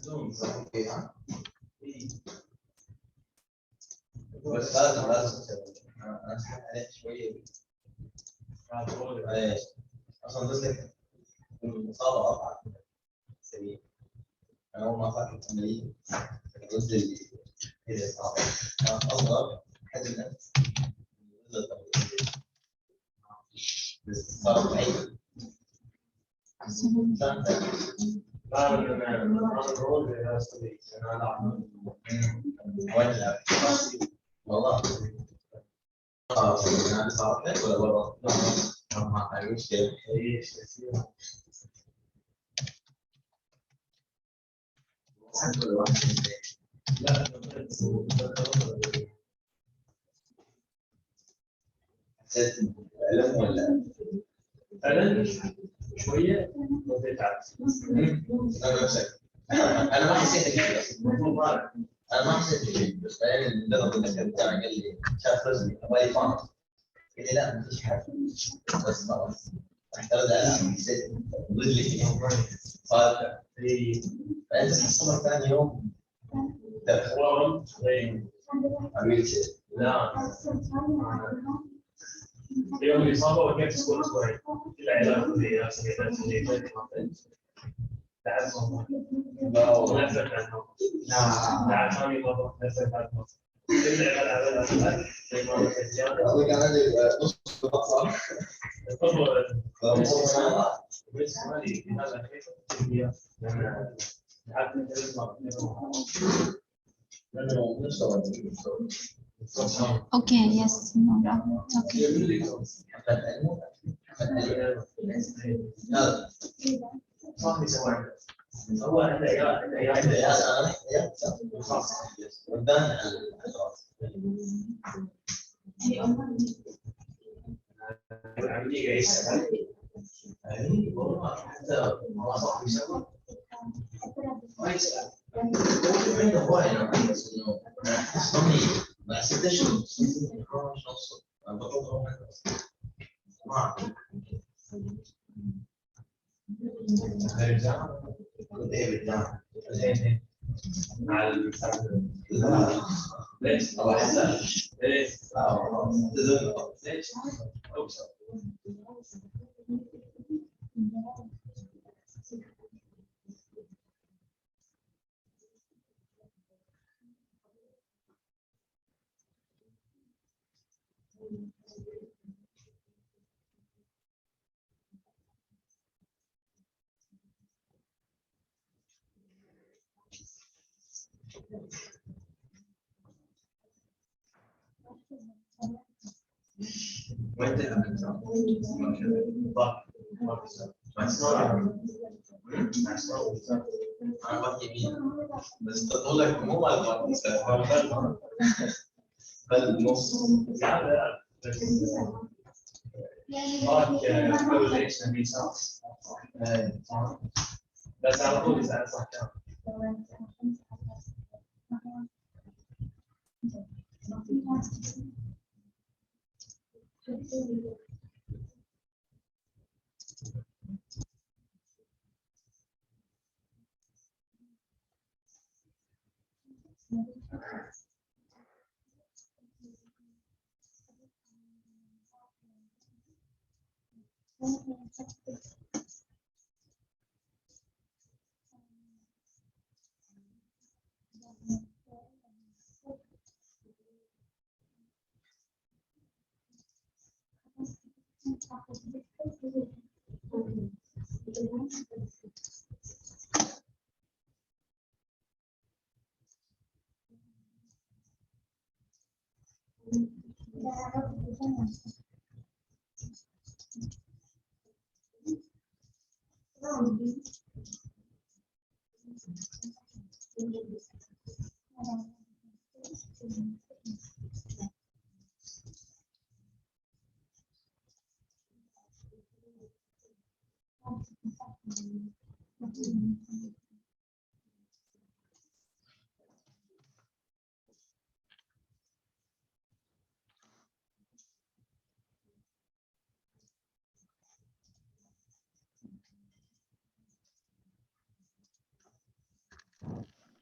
بس لازم انا اسحب عليه شويه. اصلا رجلك المصابه اضعف سريع. انا اول ما اخذت عمليه رجلي هي صعبه. اصغر حجم النفس بس صار بعيد. والله صارت لك ولا والله؟ ما في مشكلة. لا حسيت بألم ولا؟ ألم شوية وبديت أعرف. أنا ما حسيت بشيء. أنا ما حسيت بشيء بس بعدين الدكتور بتاعي قال لي شاف رجلي أبغى يفهم. قال لي لا ما فيش حاجة بس خلاص. احترد على حسيت رجلي صار بعدين تصحى ثاني يوم تفورم عملت لا يوم الإصابة وكيف تكون أسبوعين العلاج اللي Okay, yes, Nora. Okay. هو عنده عيال خاص قدام العملية يسأل حتى ما صح يسوي ما يسأل عنده هواية بس إنه صمي مع 6 أشهر ما مع المساعدة ليش؟ الله يسلمك ليش؟ ليش؟ وين تذهب انت؟ انا بحكي يمين بس تقول لك مو مال قلب نص بس على طول يسأل صح كلام.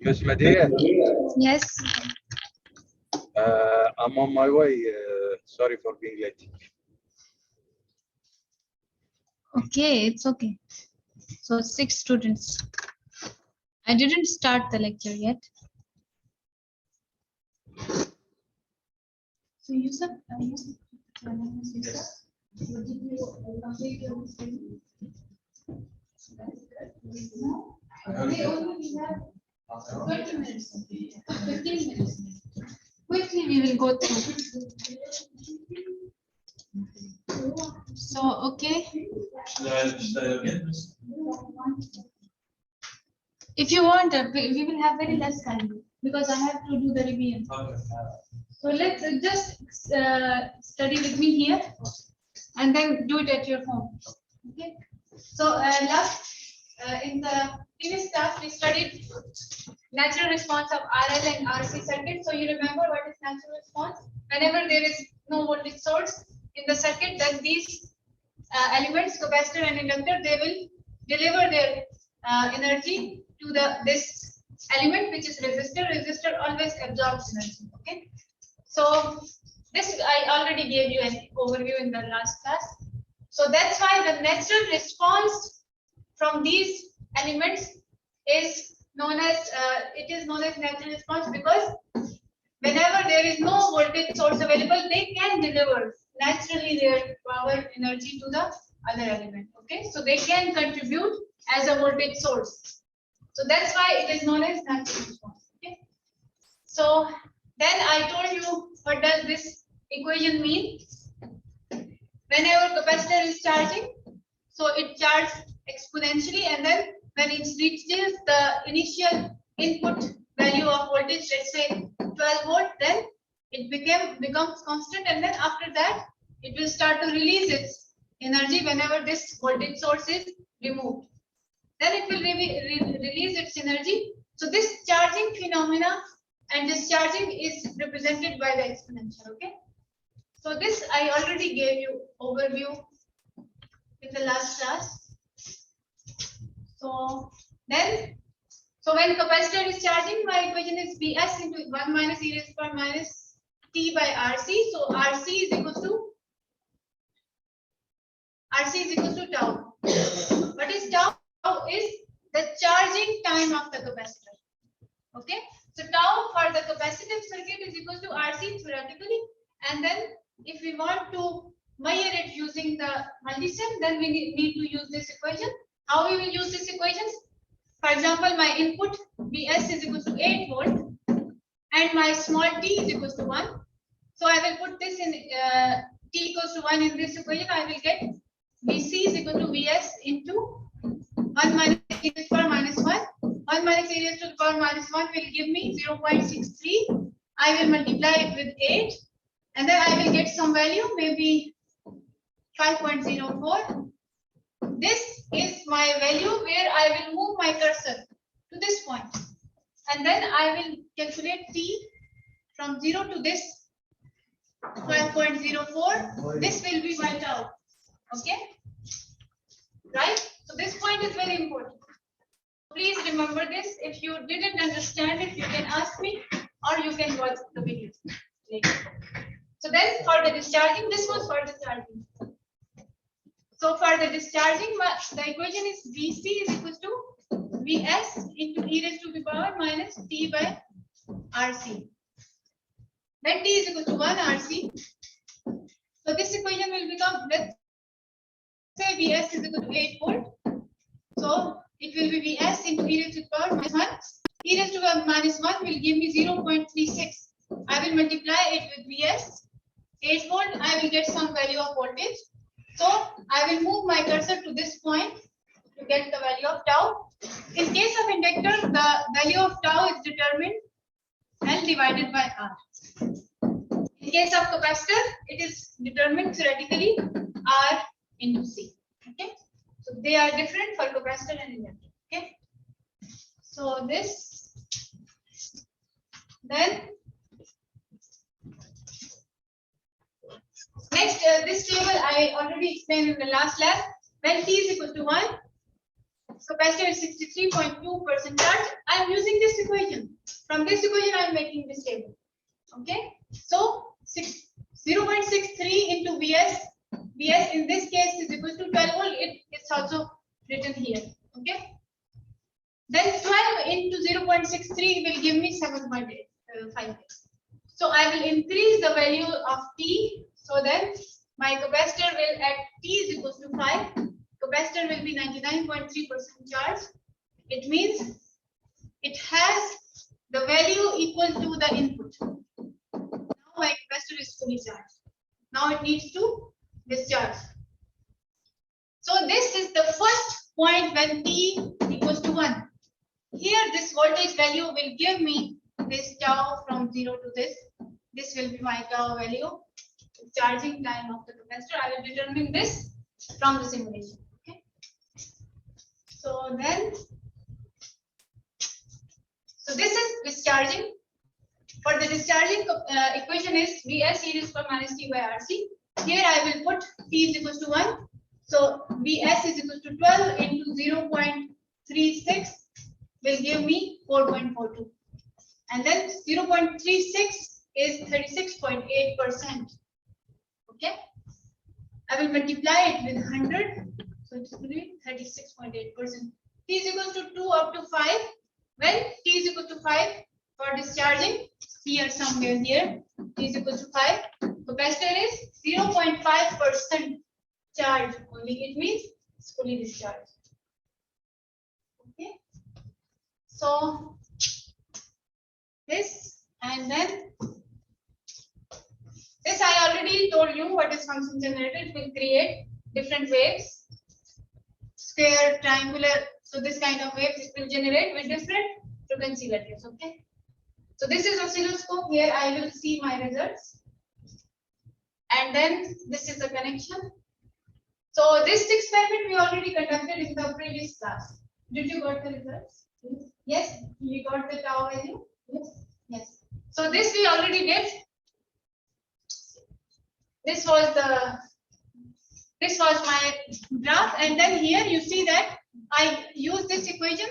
Miss Medea, Yes. I'm on my way. Sorry for being late. Okay, it's okay. So 6 students. I didn't start the lecture yet. So Yusuf, Yusuf. Yes. Did you complete your study? No? We only have 20 minutes. 15 minutes. Quickly we will go through. So, okay. If you want, we will have very less time because I have to do the revision. So let's just study with me here and then do it at your home. Okay. So in the previous class we studied natural response of RL and RC circuit. So you remember what is natural response? Whenever there is no voltage source in the circuit, then these elements, capacitor and inductor, they will deliver their energy to this element, which is resistor. Resistor always absorbs energy. Okay. So this I already gave you an overview in the last class. So that's why the natural response from these elements is known as natural response, because whenever there is no voltage source available, they can deliver naturally their power energy to the other element. Okay, so they can contribute as a voltage source. So that's why it is known as natural response. Okay, so then I told you what does this equation mean. Whenever capacitor is charging, so it charges exponentially, and then when it reaches the initial input value of voltage, let's say 12 volt, then it becomes constant, and then after that it will start to release its energy whenever this voltage source is removed. Then it will release its energy. So this charging phenomena and discharging is represented by the exponential. Okay. So this I already gave you overview in the last class. So then, so when capacitor is charging, my equation is Vs into 1 minus e raised to power minus t by Rc. So Rc is equal to tau. What is tau? Tau is the charging time of the capacitor. Okay. So tau for the capacitive circuit is equal to Rc theoretically, and then if we want to measure it using the multisim, then we need to use this equation. How we will use this equation? For example, my input Vs is equal to 8 volt and my small t is equal to 1. So I will put this in t equals to 1 in this equation. I will get Vc is equal to Vs into 1 minus e to the power minus 1. 1 minus e raised to the power minus 1 will give me 0.63. I will multiply it with 8. And then I will get some value, maybe 5.04. This is my value where I will move my cursor to this point. And then I will calculate t from 0 to this 5.04. This will be my tau. Okay? Right? So this point is very important. Please remember this. If you didn't understand it, you can ask me or you can watch the video later. So then for the discharging, this was for discharging. So for the discharging, the equation is Vc is equal to Vs into e raised to the power minus t by Rc. When t is equal to 1 Rc, so this equation will become, let's say Vs is equal to 8 volt. So it will be Vs into e raised to the power minus 1. E raised to the power minus 1 will give me 0.36. I will multiply it with Vs. 8 volt, I will get some value of voltage. So I will move my cursor to this point to get the value of tau. In case of inductor, the value of tau is determined L divided by R. In case of capacitor, it is determined theoretically R into C. Okay, so they are different for capacitor and inductor. Okay, so this then. Next, this table I already explained in the last class. When t is equal to 1, capacitor is 63.2% charge. I am using this equation. From this equation, I am making this table. Okay. So 0.63 into Vs. Vs in this case is equal to 12 volt. It's also written here. Okay. Then 12 into 0.63 will give me 7.85. So I will increase the value of T. So then my capacitor will at T is equal to 5. Capacitor will be 99.3% charge. It means it has the value equal to the input. Now my capacitor is fully charged. Now it needs to discharge. So this is the first point when T equals to 1. Here this voltage value will give me this tau from 0 to this. This will be my tau value. Charging time of the capacitor. I will determine this from the simulation. Okay. So then, so this is discharging. For the discharging equation is Vs series per minus T by Rc. Here I will put T is equal to 1. So Vs is equal to 12 into 0.36 will give me 4.42. And then 0.36 is 36.8%. Okay. I will multiply it with 100. So it will be 36.8%. T is equal to 2 up to 5. When T is equal to 5 for discharging, here somewhere here, T is equal to 5. Capacitor is 0.5% charge only. It means it's fully discharged. Okay. So this and then this I already told you what is function generator. It will create different waves, square, triangular. So this kind of waves it will generate with different frequency values. Okay. So this is oscilloscope. Here I will see my results. And then this is the connection. So this experiment we already conducted in the previous class. Did you got the results? Yes. We got the tau value. Yes. Yes. So this we already did. This was my graph, and then here you see that I use this equation.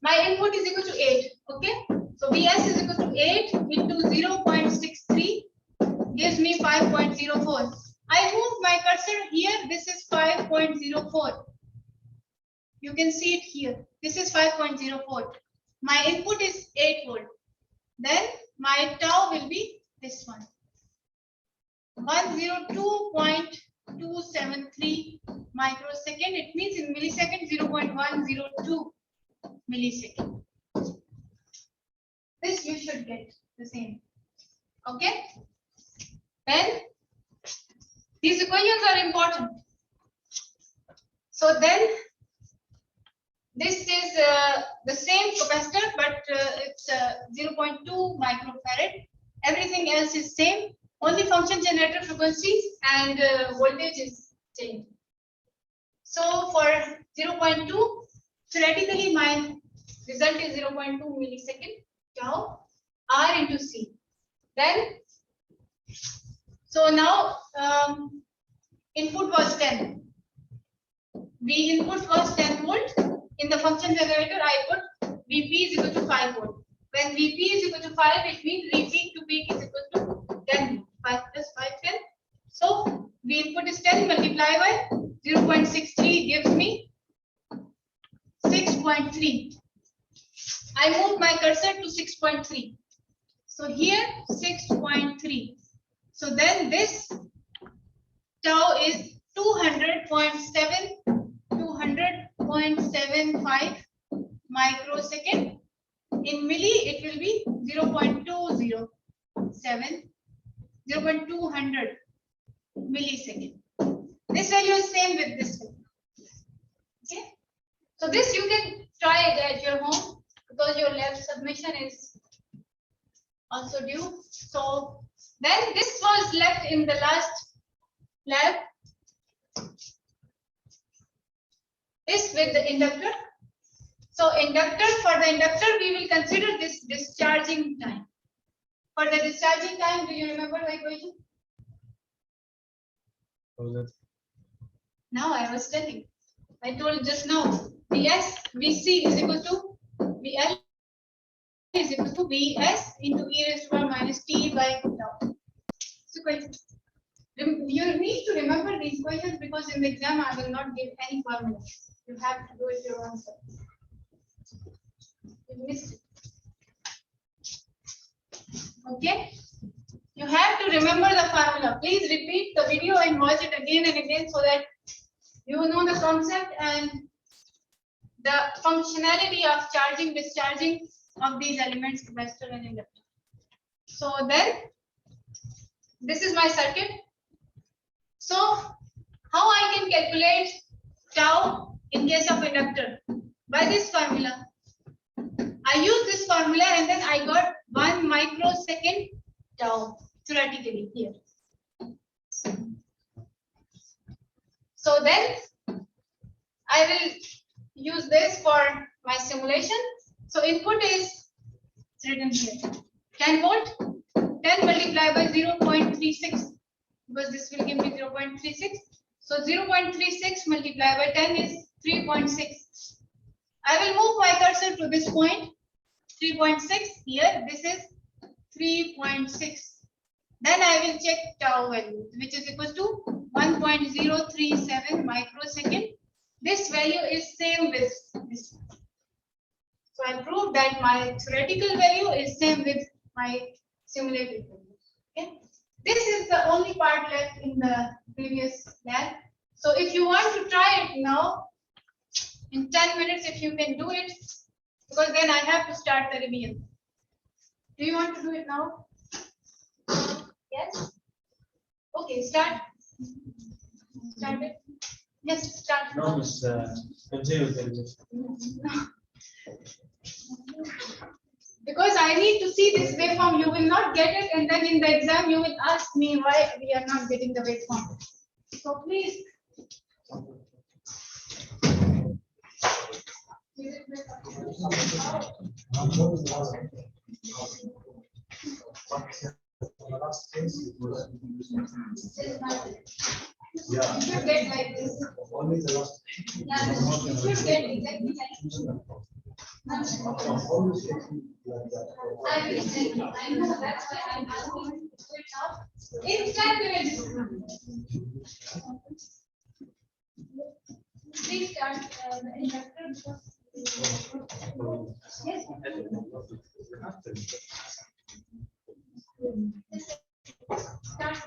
My input is equal to 8. Okay. So Vs is equal to 8 into 0.63 gives me 5.04. I move my cursor here. This is 5.04. You can see it here. This is 5.04. My input is 8 volt. Then my tau will be this one. 102.273 microsecond. It means in millisecond 0.102 millisecond. This you should get the same. Okay. Then these equations are important. So then this is the same capacitor, but it's 0.2 microfarad. Everything else is same. Only function generator frequencies and voltage is changed. So for 0.2, theoretically my result is 0.2 millisecond tau R into C. Then, so now input was 10. V input was 10 volt. In the function generator, I put Vp is equal to 5 volt. When Vp is equal to 5, it means Vp to peak is equal to 10. 5 plus 5, 10. So V input is 10 multiplied by 0.63 gives me 6.3. I move my cursor to 6.3. So here 6.3. So then this tau is 200.75 microsecond. In milli, it will be 0.207, 0.200 millisecond. This value is same with this value. Okay. So this you can try it at your home because your lab submission is also due. So then this was left in the last lab. This with the inductor. So inductor, for the inductor, we will consider this discharging time. For the discharging time, do you remember the equation? Now I was telling. I told just now. Vs Vc is equal to Vl is equal to Vs into e raised to power minus t by tau. So you need to remember these equations because in the exam I will not give any formula. You have to do it your own self. You missed it. Okay. You have to remember the formula. Please repeat the video and watch it again and again so that you know the concept and the functionality of charging, discharging of these elements, capacitor and inductor. So then, this is my circuit. So, how I can calculate tau in case of inductor? By this formula. I use this formula and then I got 1 microsecond tau theoretically here. So then I will use this for my simulation. So input is written here. 10 volt, 10 multiplied by 0.36 because this will give me 0.36. So 0.36 multiplied by 10 is 3.6. I will move my cursor to this point, 3.6 here. This is 3.6. Then I will check tau value, which is equal to 1.037 microsecond. This value is same with this one. So I proved that my theoretical value is same with my simulated value. Okay. This is the only part left in the previous lab. So if you want to try it now, in 10 minutes, if you can do it, because then I have to start the revision. Do you want to do it now? Yes? Okay, start. Start it. Yes, start. No, Miss, continue with the revision. Because I need to see this waveform, you will not get it, and then in the exam you will ask me why we are not getting the waveform. So please. Yeah. You should get like this. Only the last. Yeah, you should get exactly like this. I know that's why I'm asking to switch off. In 10 minutes. Please start the inductor. Yes. Start.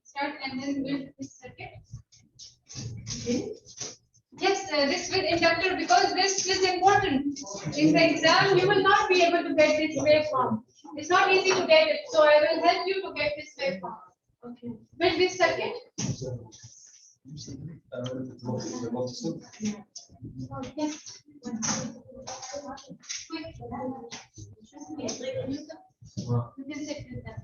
Start and then build this circuit. Yes, this with inductor because this is important. In the exam, you will not be able to get this waveform. It's not easy to get it, so I will help you to get this waveform. Okay. Build this circuit. Okay. Quick. You can sit with that.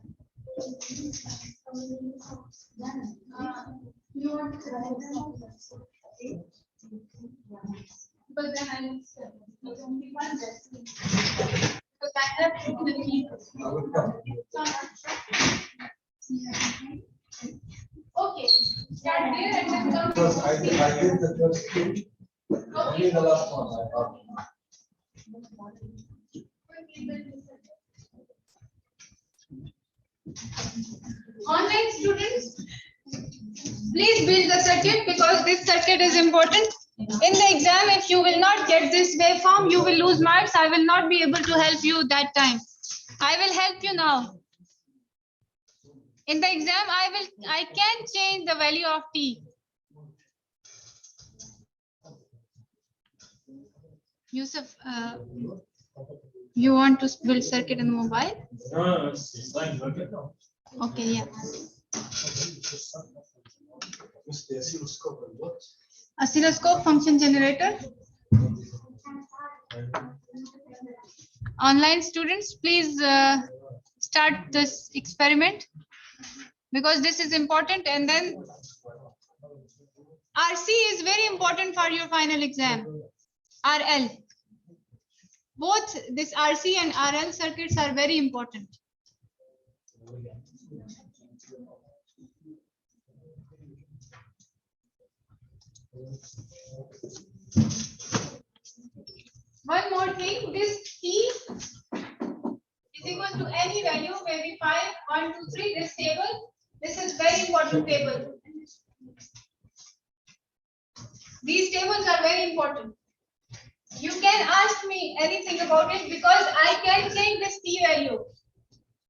You want to but then I will there's only one rest. Because I have to the key. Okay, start there and then come to I did the first two. Only the last one I thought. Online students, please build the circuit because this circuit is important. In the exam, if you will not get this waveform, you will lose marks. I will not be able to help you that time. I will help you now. In the exam, I can change the value of t. Yusuf, you want to build circuit in mobile? No, it's fine. Okay. Okay, yeah. Oscilloscope function generator. Online students, please start this experiment because this is important, and then RC is very important for your final exam. RL. both this RC and RL circuits are very important. One more thing, this T is equal to any value, maybe 5, 1, 2, 3, this table. This is very important table. These tables are very important. You can ask me anything about it because I can change this T value.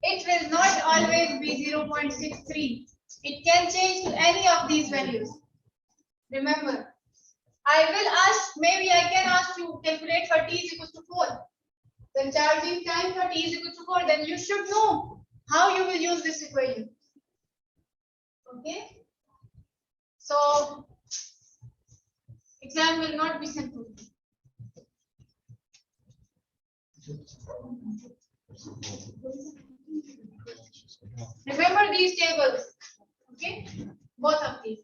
It will not always be 0.63. It can change to any of these values. Remember, I will ask, maybe I can ask you calculate for T is equal to 4. Then charging time for T is equal to 4. Then you should know how you will use this equation. Okay. So, exam will not be simple. Remember these tables. Okay. Both of these.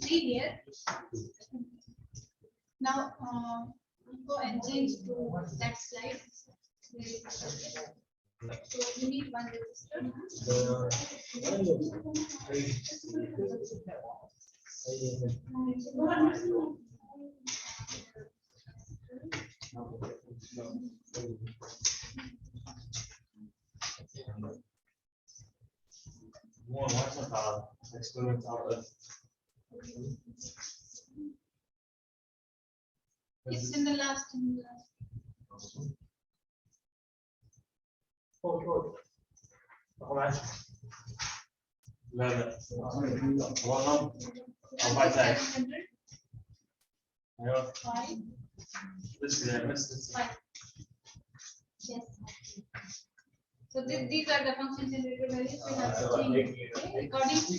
See here. Now go and change to that slide. So you need one resistor. It's in the last. Five. Yes. So these are the function generated values we have to change. Okay? According to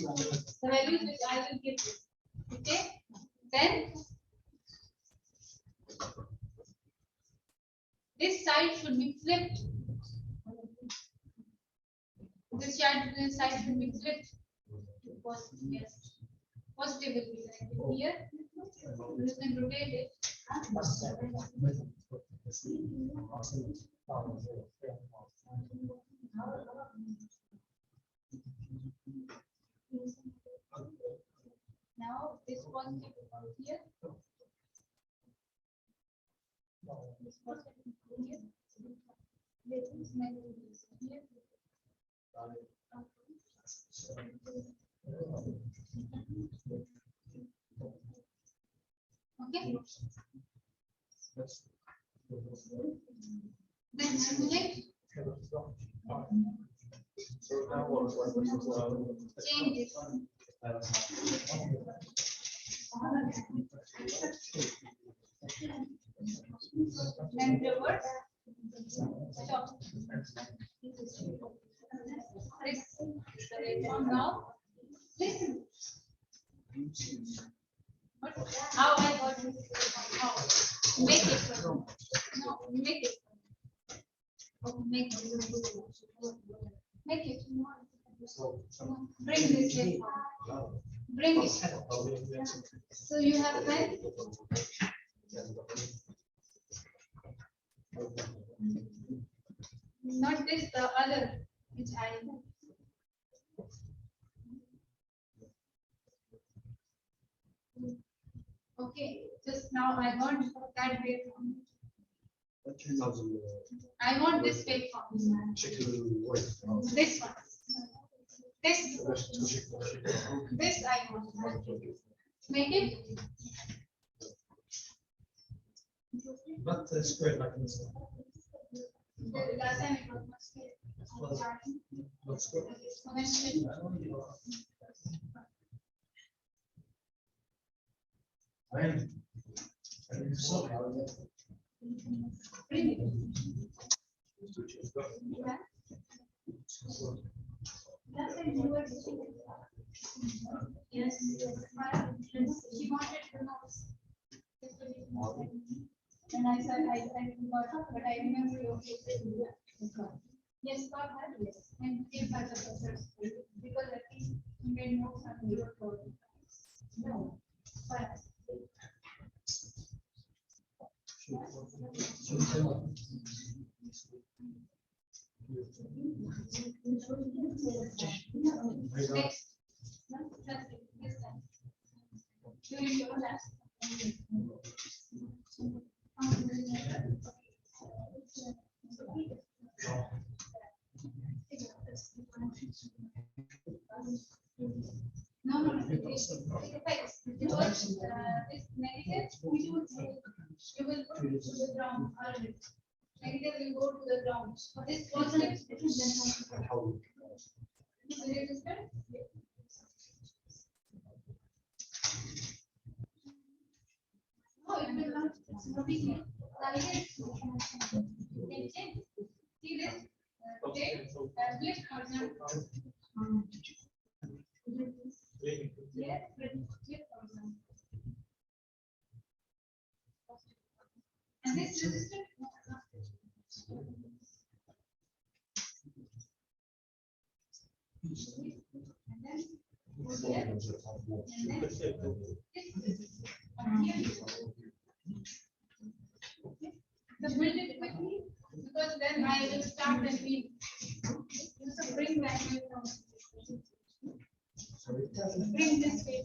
the values which I will give you. Okay. Then this side should be flipped. This side should be flipped. Positive, yes. Positive will be like here. You can rotate it. Now this positive will come here. This positive will come here. This negative is here. Okay. Then simulate. Change this. Then reverse. Stop. Now, listen. How I got this? How? Make it. No, make it. Oh, make it. Make it. Bring this in. Bring it. So you have pen? Not this, the other, which I know. Okay, just now I want that waveform. I want this waveform. This one. This I want. Make it. Not square like this. Last time it was much square. Not square. Bring it. Last time you were yes. She wanted to know. And I said I forgot, but I remember you. Yes, go ahead. Yes. And give us a process because I think we made notes on your code. No. But next. No, that's it. This time. During your class. No, it affects. Because it's negative, you will go to the ground. Negative will go to the ground. This positive is resistor. No, it will not. It's not easy. See this? Okay. Flip, for example. Yes, flip, for example. And this resistor. And then here. And then this. And here. So build it quickly because then I will start and we also bring that way from bring this way.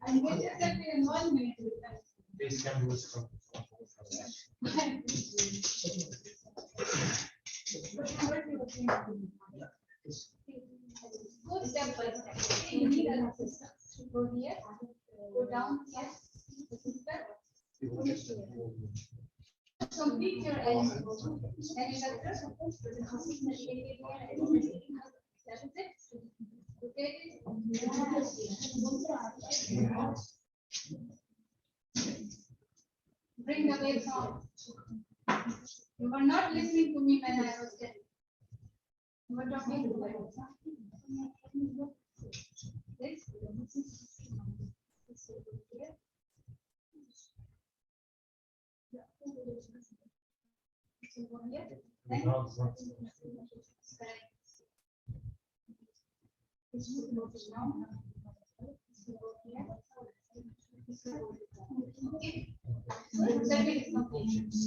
And get exactly in 1 minute. Go step by step. You need a system. Go here, go down here, finish here. Complete your element. Then you have to bring the wave sound. You were not listening to me when I was telling. You were talking to me. This.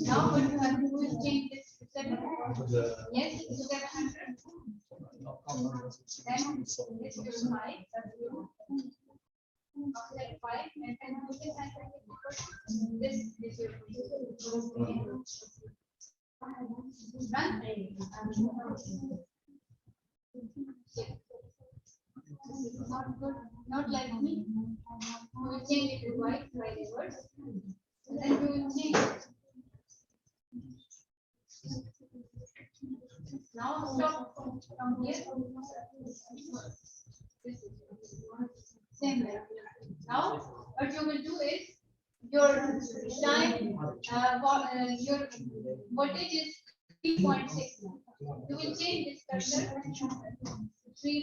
Now what you have to do is change this to 7. Yes, to 700. Then this is 5. After 5 and then this is your run. This is not good, not like me. We will change it to white by reverse. And then we will change it. Now stop from here. This is same way. Now what you will do is your shine your voltage is 3.6. You will change this cursor to 3.6.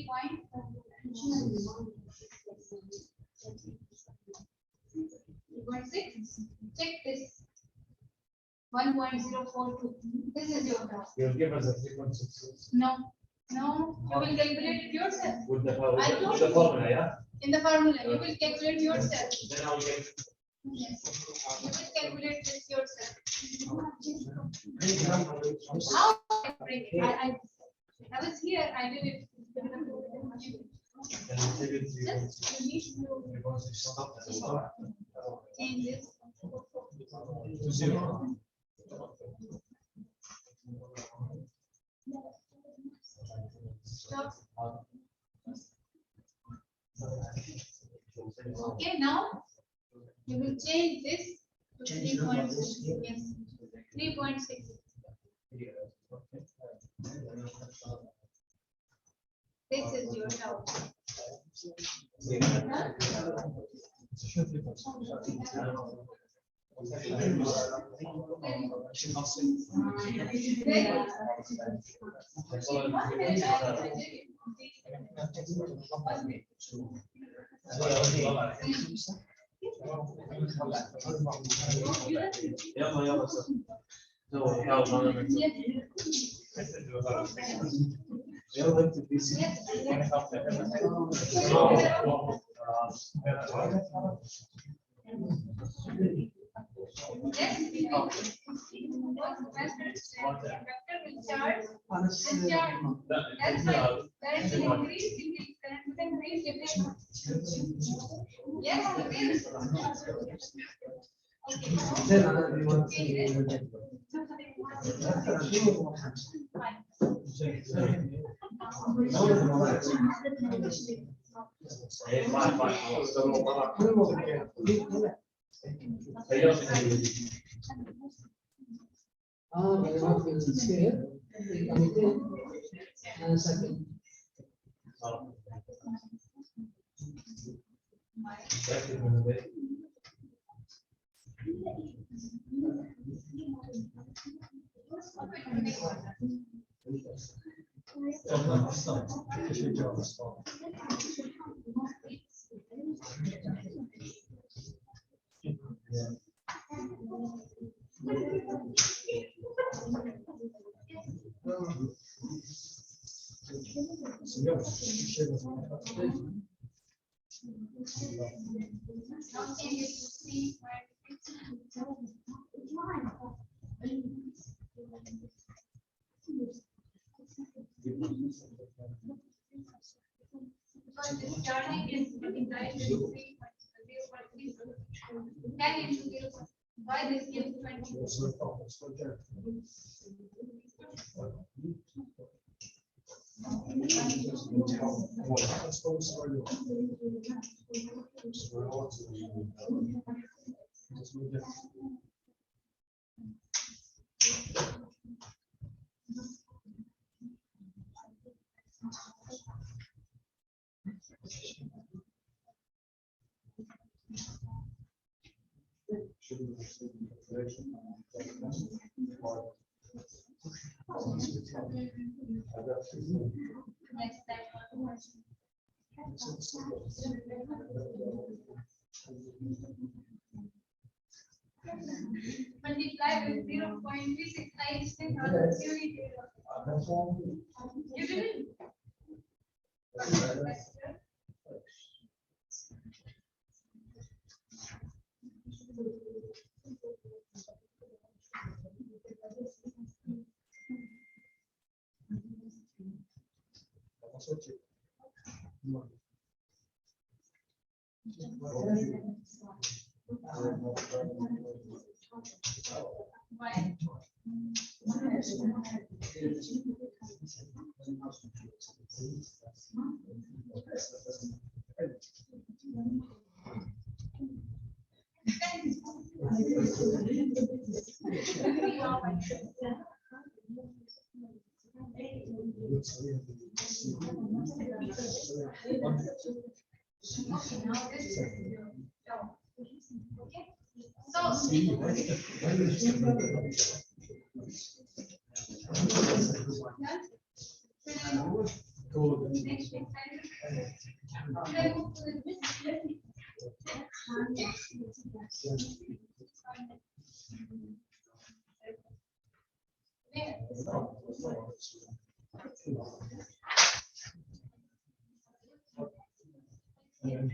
Check this 1.042. This is your graph. You'll give us a 3.6. No, you will calculate it yourself. With the I told with the you. formula, yeah? In the formula, you will calculate yourself. Then I'll get. Yes. You will calculate this yourself. How I break it? I was here. I did it. Just you need to change this. To 0. Stop. Okay, now you will change this to 3.6. Yes, 3.6. This is your doubt. Because this starting is multiplied with 3.0.3. 10 into 0. Why this gives 20? Next time. Multiply with 0.36. I still have the unit. You didn't? Why? Okay, now this is your job. Okay. I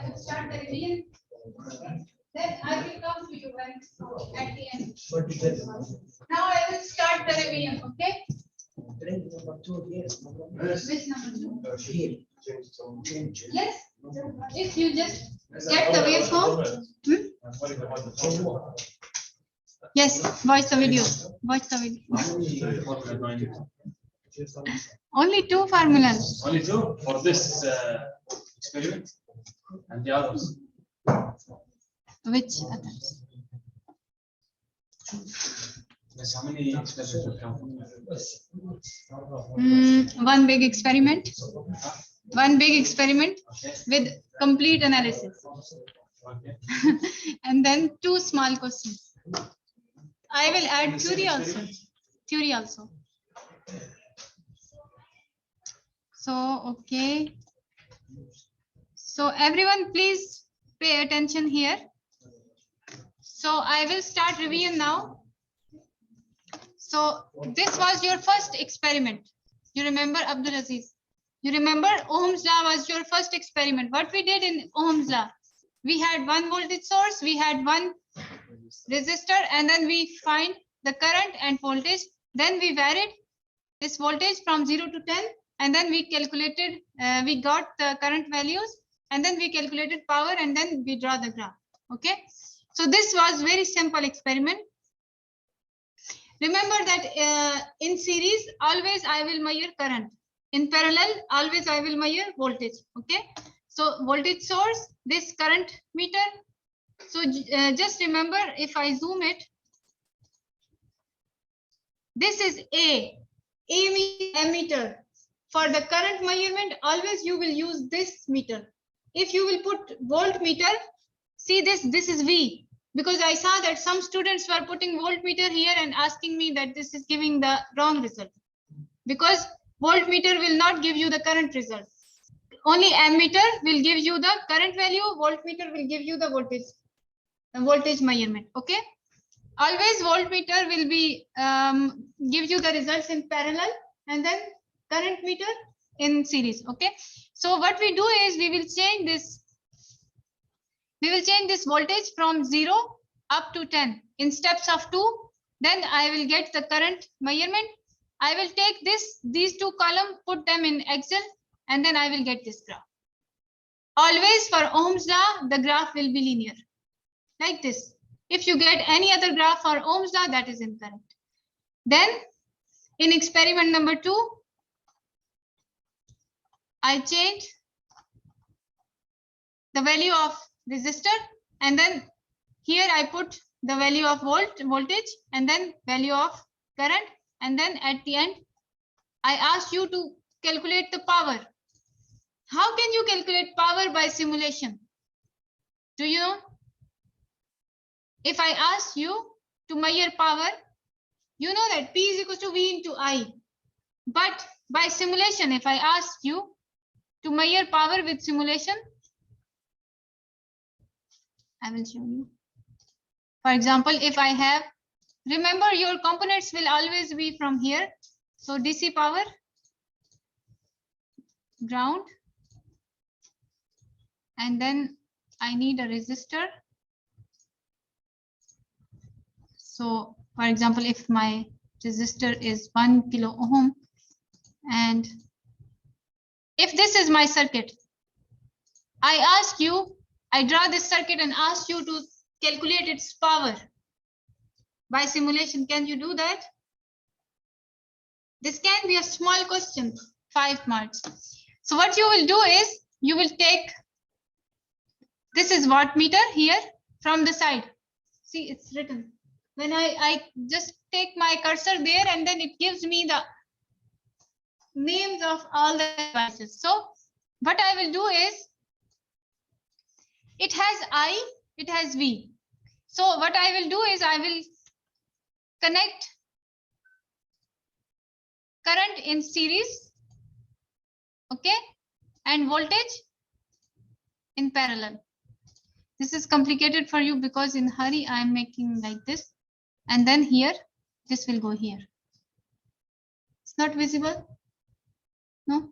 will start the revision. Then I will come to you when at the end. Now I will start the revision, okay? Which number two? Yes. If you just get the waveform. Yes, watch the video. Watch the video. Only two formulas. Only two for this experiment and the others. Which others? Yes, how many experiments will come? One big experiment. One big experiment Okay. with complete analysis. Okay. And then two small questions. I will add theory also. Theory also. So, okay. So everyone please pay attention here. So I will start revision now. So this was your first experiment. You remember Abdul Aziz? You remember Ohm's law was your first experiment. What we did in Ohm's law? We had one voltage source, we had one resistor, and then we find the current and voltage. Then we varied this voltage from 0 to 10, and then we calculated, we got the current values, and then we calculated power, and then we draw the graph. Okay. So this was very simple experiment. Remember that in series, always I will measure current. In parallel, always I will measure voltage. Okay. So voltage source, this current meter. So just remember, if I zoom it, this is A. A means ammeter. For the current measurement, always you will use this meter. If you will put voltmeter, see this is V. Because I saw that some students were putting voltmeter here and asking me that this is giving the wrong result. Because voltmeter will not give you the current result. Only ammeter will give you the current value, voltmeter will give you the voltage measurement. Okay. Always voltmeter will be give you the results in parallel, and then current meter in series. Okay. So what we do is we will change this. We will change this voltage from 0 up to 10 in steps of 2. Then I will get the current measurement. I will take these two columns, put them in Excel, and then I will get this graph. Always for Ohm's law, the graph will be linear, like this. If you get any other graph for Ohm's law, that is incorrect. Then in experiment number 2, I change the value of resistor, and then here I put the value of voltage, and then value of current, and then at the end I ask you to calculate the power. How can you calculate power by simulation? Do you know? If I ask you to measure power, you know that P is equal to V into I. But by simulation, if I ask you to measure power with simulation, I will show you. For example, if I have, remember your components will always be from here. So DC power, ground, and then I need a resistor. So for example, if my resistor is 1 kilo ohm, and if this is my circuit, I ask you, I draw this circuit and ask you to calculate its power by simulation. Can you do that? This can be a small question, 5 marks. So what you will do is, you will take, this is wattmeter here from the side. See, it's written. When I just take my cursor there, and then it gives me the names of all the devices. So what I will do is, it has I, it has V. So what I will do is, I will connect current in series Okay, and voltage in parallel. This is complicated for you because in hurry I am making like this, and then here this will go here. It's not visible? No?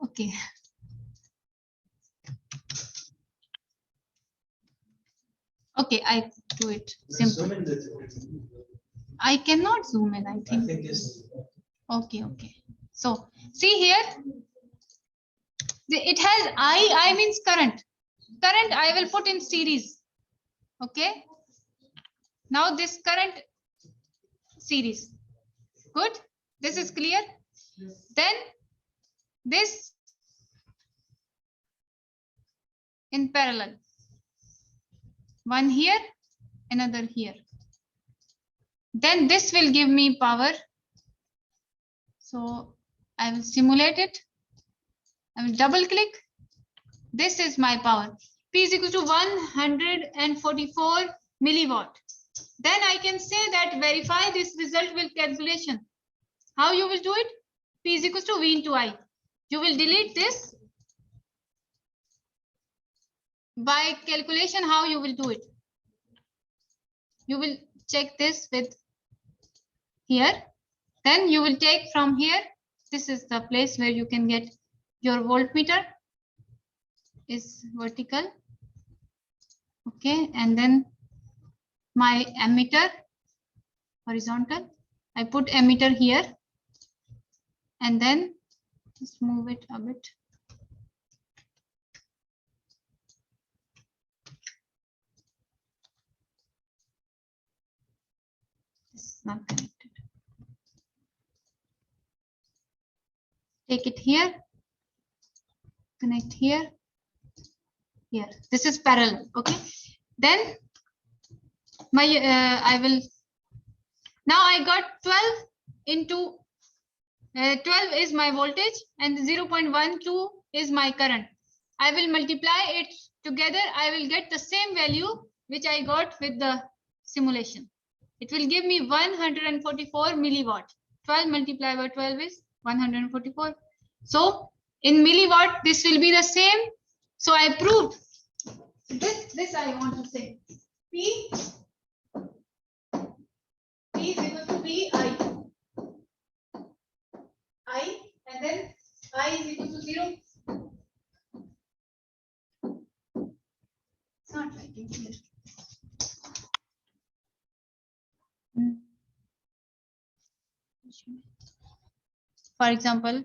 Okay. Okay, I do it simple. I cannot zoom in, I think. Okay, okay. So see here, it has I means current. Current I will put in series. Okay. Now this current series. Good. This is clear. Then this in parallel. One here, another here. Then this will give me power. So I will simulate it. I will double click. This is my power. P is equal to 144 milliwatt. Then I can say that verify this result with calculation. How you will do it? P is equal to V into I. You will delete this. By calculation, how you will do it? You will check this with here. Then you will take from here. This is the place where you can get your voltmeter is vertical. Okay, and then my ammeter horizontal. I put ammeter here and then just move it a bit. This is not connected. Take it here, connect here, here. This is parallel. Okay. Then my I will now I got 12 into 12 is my voltage and 0.12 is my current. I will multiply it together. I will get the same value which I got with the simulation. It will give me 144 milliwatt. 12 multiplied by 12 is 144. So in milliwatt, this will be the same. So I proved this I want to say. P is equal to VI. And then I is equal to 0. It's not writing here. For example,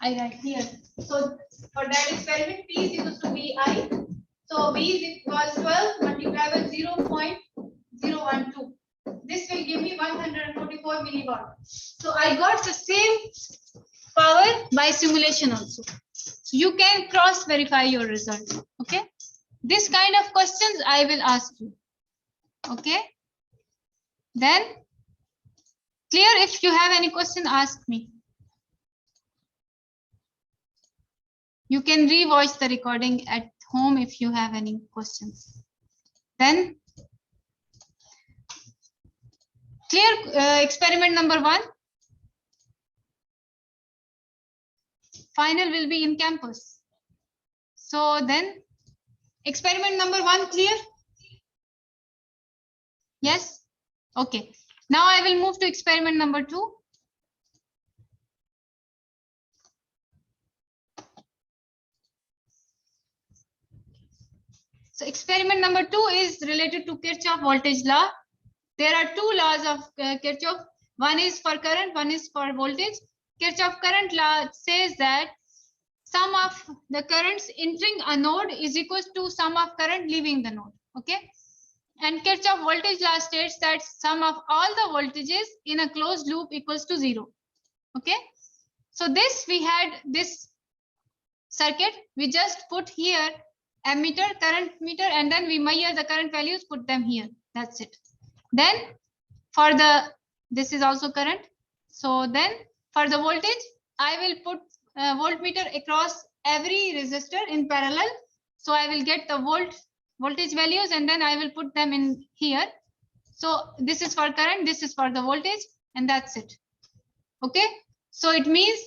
I write here. So for that experiment, P is equal to VI. So V is equals 12 multiplied by 0.012. This will give me 144 milliwatt. So I got the same power by simulation also. So you can cross verify your result. Okay. This kind of questions I will ask you. Okay. Then clear. If you have any question, ask me. You can re-watch the recording at home if you have any questions. Then clear. Experiment number 1. Final will be in campus. So then experiment number 1 clear? Yes? Okay. Now I will move to experiment number 2. So experiment number 2 is related to Kirchhoff voltage law. There are two laws of Kirchhoff. One is for current, one is for voltage. Kirchhoff current law says that sum of the currents entering a node is equal to sum of current leaving the node. Okay. And Kirchhoff voltage law states that sum of all the voltages in a closed loop equals to 0. Okay. So this we had this circuit. We just put here ammeter, current meter, and then we measure the current values, put them here. That's it. Then for the, this is also current. So then for the voltage, I will put voltmeter across every resistor in parallel. So I will get the voltage values and then I will put them in here. So this is for current, this is for the voltage, and that's it. Okay. So it means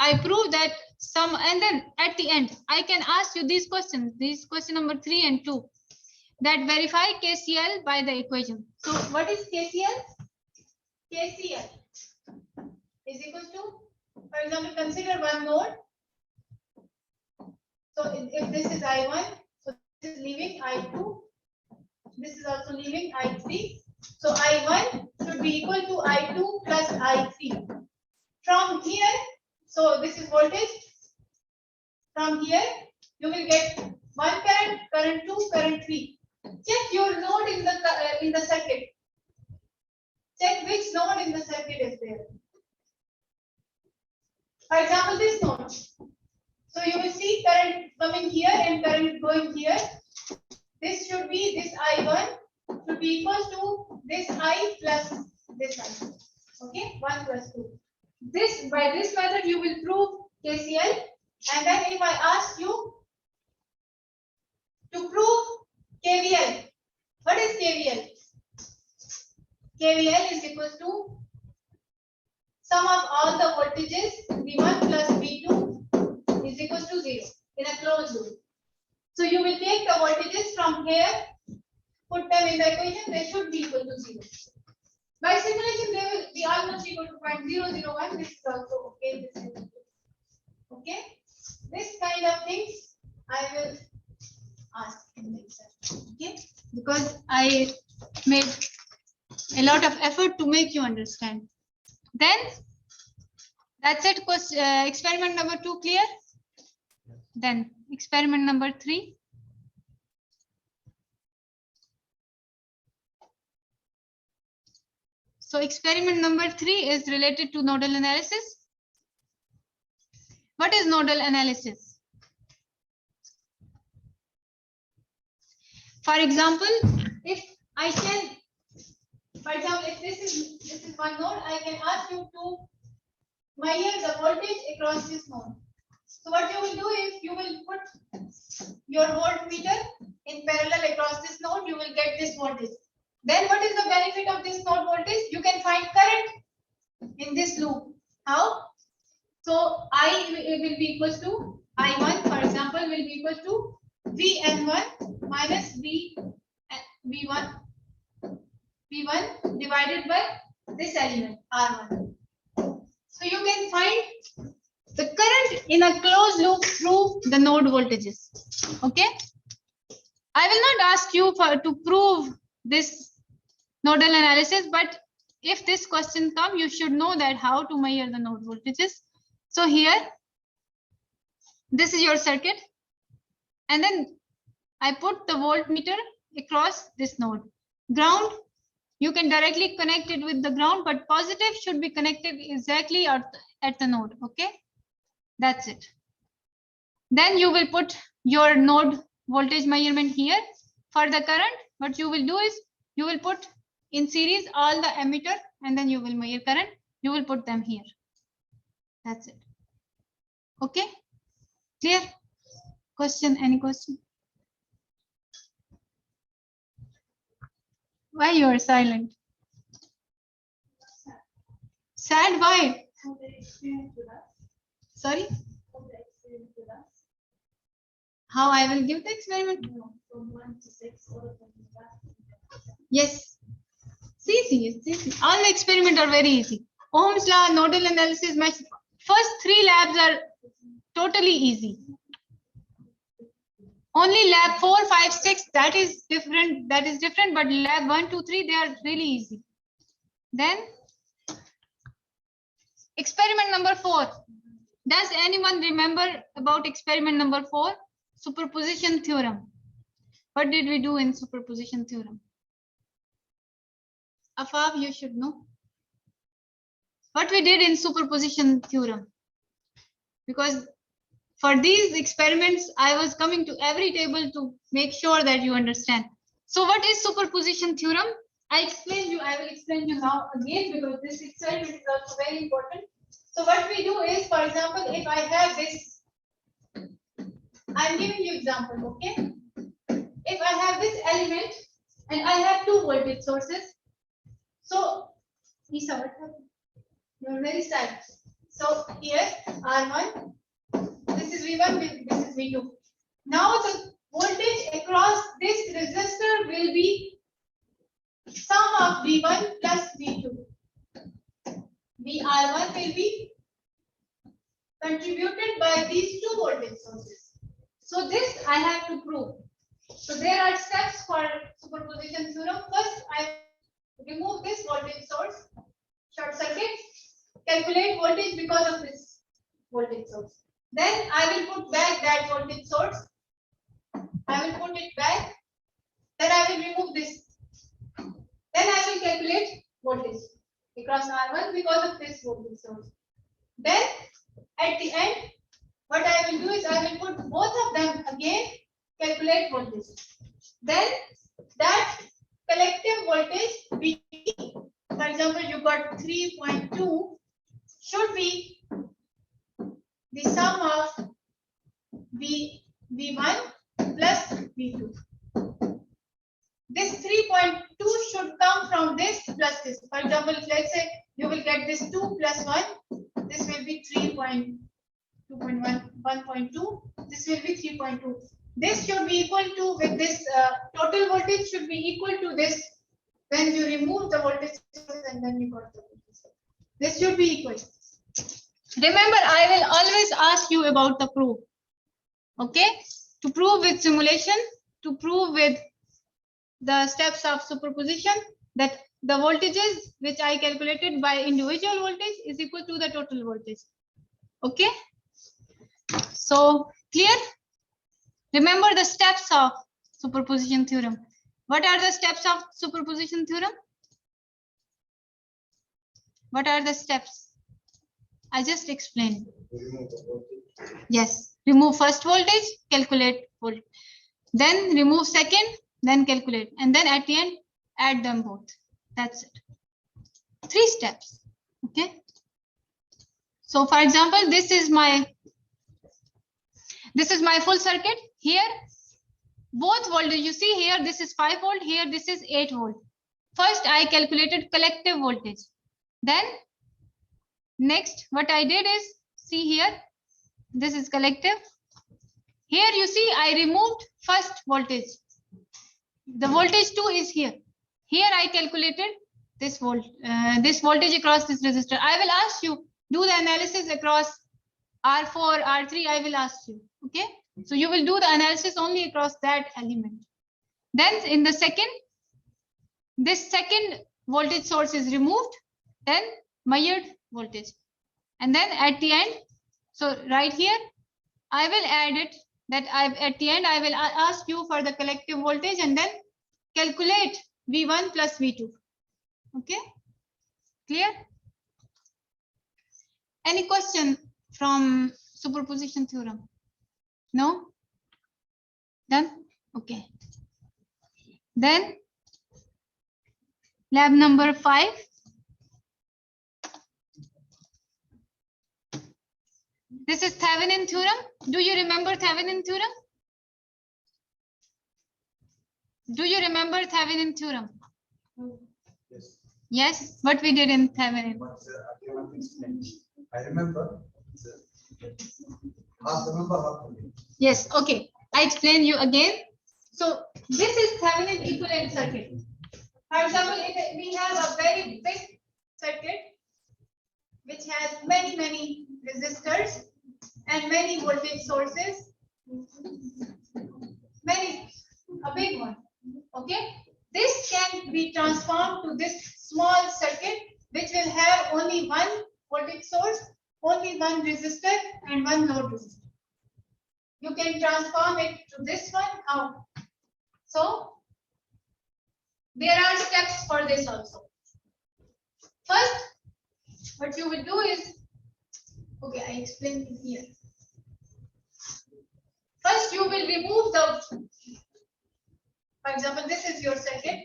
I prove that some, and then at the end, I can ask you these questions, these question number 3 and 2, that verify KCL by the equation. So what is KCL? KCL is equal to, for example, consider one node. So if this is I1, so this is leaving I2, this is also leaving I3. So I1 should be equal to I2 plus I3. From here, so this is voltage. From here, you will get one current, current 2, current 3. Check your node in the circuit. Check which node in the circuit is there. For example, this node. So you will see current coming here and current going here. This should be, this I1 should be equal to this I plus this I. Okay, 1 plus 2. This, by this method you will prove KCL. And then if I ask you to prove KVL, what is KVL? KVL is equal to sum of all the voltages V1 plus V2 is equal to 0 in a closed loop. So you will take the voltages from here, put them in the equation, they should be equal to 0. By simulation, they will be almost equal to 0.001. This is also okay. This is okay. This kind of things I will ask in the exam. Okay, because I made a lot of effort to make you understand. Then that's it. Experiment number 2 clear. Then experiment number 3. So experiment number 3 is related to nodal analysis. What is nodal analysis? For example, if I can, for example, if this is one node, I can ask you to measure the voltage across this node. So what you will do is you will put your voltmeter in parallel across this node, you will get this voltage. Then what is the benefit of this node voltage? You can find current in this loop. How? So I will be equal to I1, for example, will be equal to Vn1 minus V1 divided by this element R1. So you can find the current in a closed loop through the node voltages. Okay. I will not ask you to prove this nodal analysis, but if this question comes, you should know that how to measure the node voltages. So here, this is your circuit, and then I put the voltmeter across this node. Ground, you can directly connect it with the ground, but positive should be connected exactly at the node. Okay, that's it. Then you will put your node voltage measurement here. For the current, what you will do is you will put in series all the ammeter, and then you will measure current. You will put them here. That's it. Okay, clear? Question? Any question? Why you are silent? Sad? Why? Sorry? How I will give the experiment? Yes. See. All the experiments are very easy. Ohm's law, nodal analysis, first 3 labs are totally easy. Only lab 4, 5, 6, that is different, but lab 1, 2, 3, they are really easy. Then experiment number 4. Does anyone remember about experiment number 4? Superposition theorem. What did we do in superposition theorem? Afaf, you should know. What we did in superposition theorem. Because for these experiments, I was coming to every table to make sure that you understand. So what is superposition theorem? I will explain you now again, because this experiment is also very important. So what we do is, for example, if I have this, I'm giving you example, okay? If I have this element and I have 2 voltage sources. So, Isa, what happened? You are very sad. So here R1, this is V1, this is V2. Now the voltage across this resistor will be sum of V1 plus V2. VR1 will be contributed by these two voltage sources. So this I have to prove. So there are steps for superposition theorem. First, I remove this voltage source, short circuit, calculate voltage because of this voltage source. Then I will put back that voltage source. I will put it back. Then I will remove this. Then I will calculate voltage across R1 because of this voltage source. Then at the end, what I will do is I will put both of them again, calculate voltage. Then that collective voltage V, for example, you got 3.2, should be the sum of V1 plus V2. This 3.2 should come from this plus this. For example, let's say you will get this 2 plus 1. This will be 3.2.1, 1.2. This will be 3.2. This should be equal to, with this total voltage should be equal to this. When you remove the voltage source and then you got the voltage source. This should be equal. Remember, I will always ask you about the proof. Okay? To prove with simulation, to prove with the steps of superposition, that the voltages which I calculated by individual voltage is equal to the total voltage. Okay? So clear? Remember the steps of superposition theorem. What are the steps of superposition theorem? What are the steps? I just explained. Yes. Remove first voltage, calculate voltage. Then remove second, then calculate. And then at the end, add them both. That's it. 3 steps. Okay. So for example, this is my full circuit. Here, both voltage, you see here, this is 5 volt, here this is 8 volt. First, I calculated collective voltage. Then, next, what I did is, see here, this is collective. Here you see, I removed first voltage. The voltage 2 is here. Here I calculated this voltage across this resistor. I will ask you, do the analysis across R4, R3, I will ask you. Okay. So you will do the analysis only across that element. Then in the second, this second voltage source is removed, then measured voltage. And then at the end, so right here, I will add it that at the end, I will ask you for the collective voltage and then calculate V1 plus V2. Okay. Clear? Any question from superposition theorem? No? Done? Okay. Then lab number 5. This is Thevenin theorem. Do you remember Thevenin theorem? Do you remember Thevenin theorem? Yes. Yes, what we did in Thevenin. But I cannot explain. I remember. Half remember, half forget. Yes, okay. I explain you again. So this is Thevenin equivalent circuit. For example, if we have a very big circuit which has many resistors and many voltage sources, a big one. Okay, this can be transformed to this small circuit which will have only one voltage source, only one resistor and one load resistor. You can transform it to this one. How? So there are steps for this also. First, what you will do is, okay, I explained it here. First, you will remove the, for example, this is your circuit.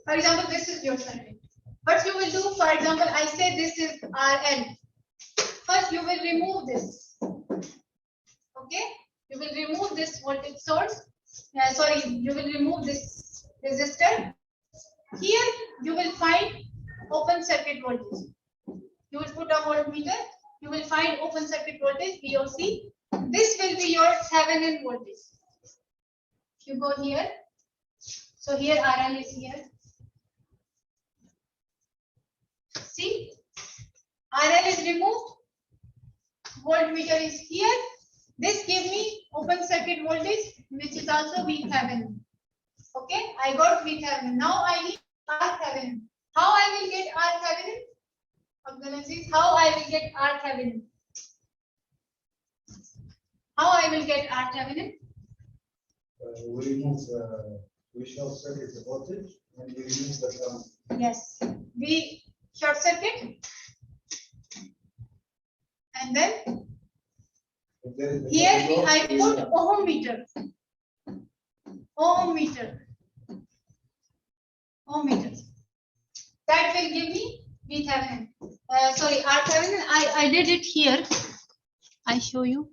For example, this is your circuit. What you will do, for example, I say this is RN. First, you will remove this. Okay, you will remove this voltage source. Sorry, you will remove this resistor. Here you will find open circuit voltage. You will put a voltmeter. You will find open circuit voltage VOC. This will be your Thevenin voltage. If you go here, so here RL is here. See, RL is removed. Voltmeter is here. This gives me open circuit voltage, which is also VThevenin. Okay, I got VThevenin. Now I need RThevenin. How I will get RThevenin? Abdulaziz, how I will get RThevenin? How I will get RThevenin? We remove we short circuit the voltage and we remove the current. Yes, we short circuit. And then If there is a here current I loss, put ohm meter. Ohm meter. Ohm meter. That will give me VThevenin. Sorry, RThevenin. I did it here. I show you.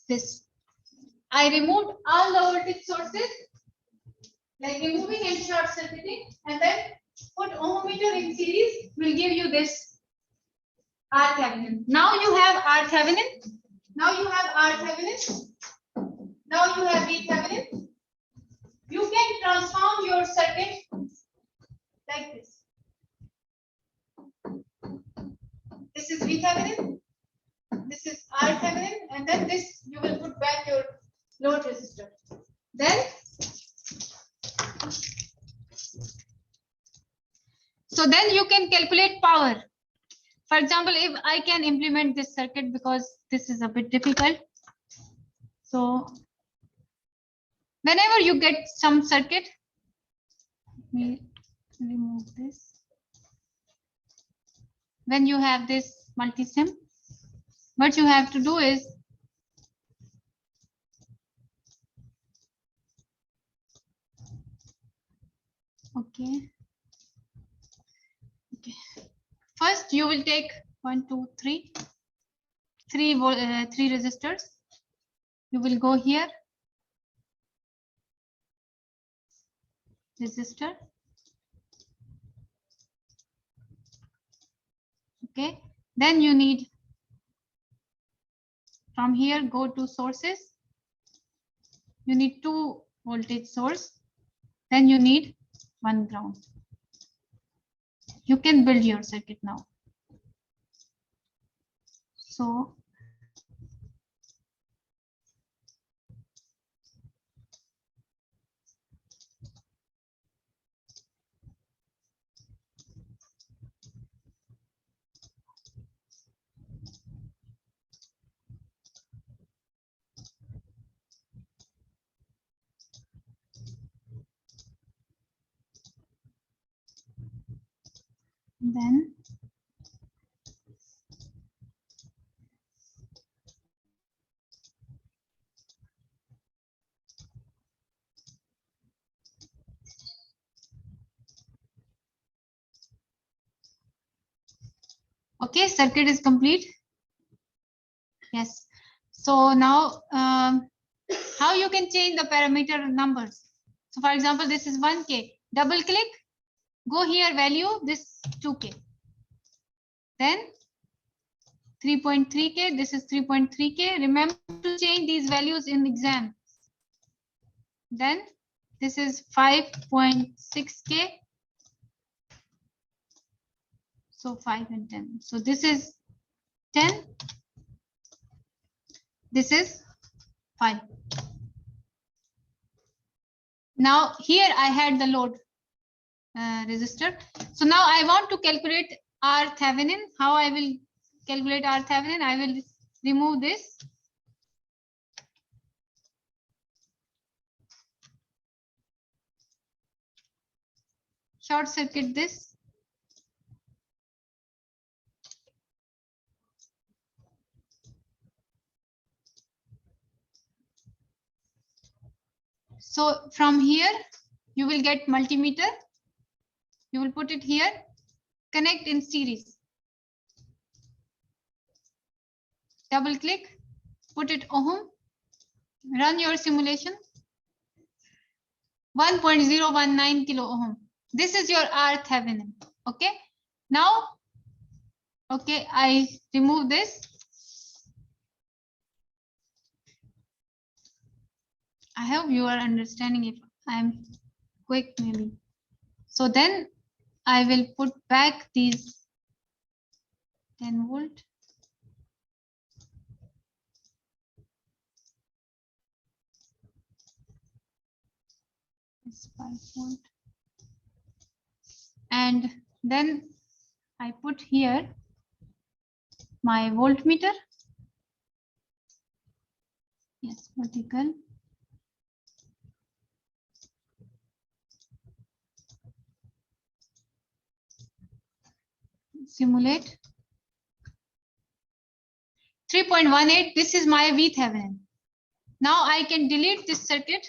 This. I removed all the voltage sources, like removing and short circuiting, and then put ohm meter in series will give you this RThevenin. Now you have RThevenin. Now you have RThevenin. Now you have VThevenin. You can transform your circuit like this. This is VThevenin. This is RThevenin, and then this you will put back your load resistor. Then, so then you can calculate power. For example, if I can implement this circuit because this is a bit difficult. So whenever you get some circuit, let me remove this. When you have this multisim, what you have to do is okay. First, you will take 1, 2, 3, 3 resistors. You will go here, resistor. Okay. Then you need from here go to sources. You need 2 voltage source. Then you need 1 ground. You can build your circuit now. So then okay, circuit is complete. Yes. So now how you can change the parameter numbers. So for example, this is 1K. Double click, go here, value this 2K. Then 3.3K, this is 3.3K. Remember to change these values in exam. Then this is 5.6K. So 5 and 10. So this is 10. This is 5. Now here I had the load resistor. So now I want to calculate RThevenin. How I will calculate RThevenin? I will remove this. Short circuit this. So from here, you will get multimeter. You will put it here, connect in series. double click, put it ohm, run your simulation. 1.019 kilo ohm. This is your R Thevenin. Okay. Now, okay, I remove this. I hope you are understanding if I'm quick maybe. So then I will put back these 10 volt. It's 5 volt. And then I put here my voltmeter. Yes, vertical. Simulate. 3.18, this is my VThevenin. Now I can delete this circuit.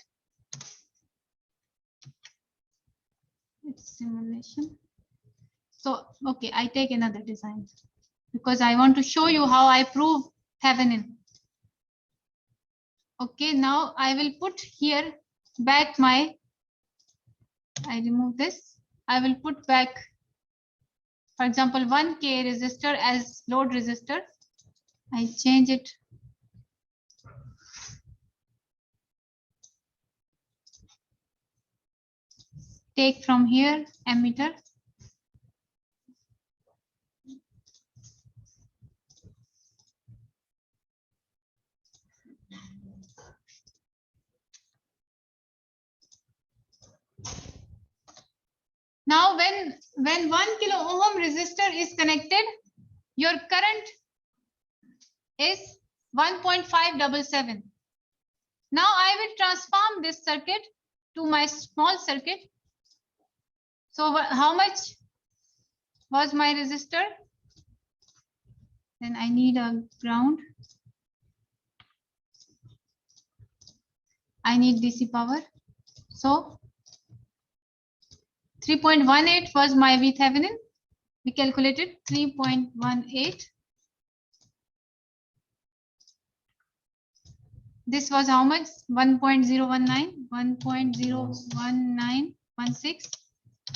It's simulation. So, okay, I take another design because I want to show you how I prove Thevenin. Okay, now I will put here back my, I remove this. I will put back, for example, 1K resistor as load resistor. I change it. Take from here ammeter. Now when 1 kilo ohm resistor is connected, your current is 1.577. Now I will transform this circuit to my small circuit. So how much was my resistor? Then I need a ground. I need DC power. So 3.18 was my VThevenin. We calculated 3.18. This was how much? 1.019, 1.01916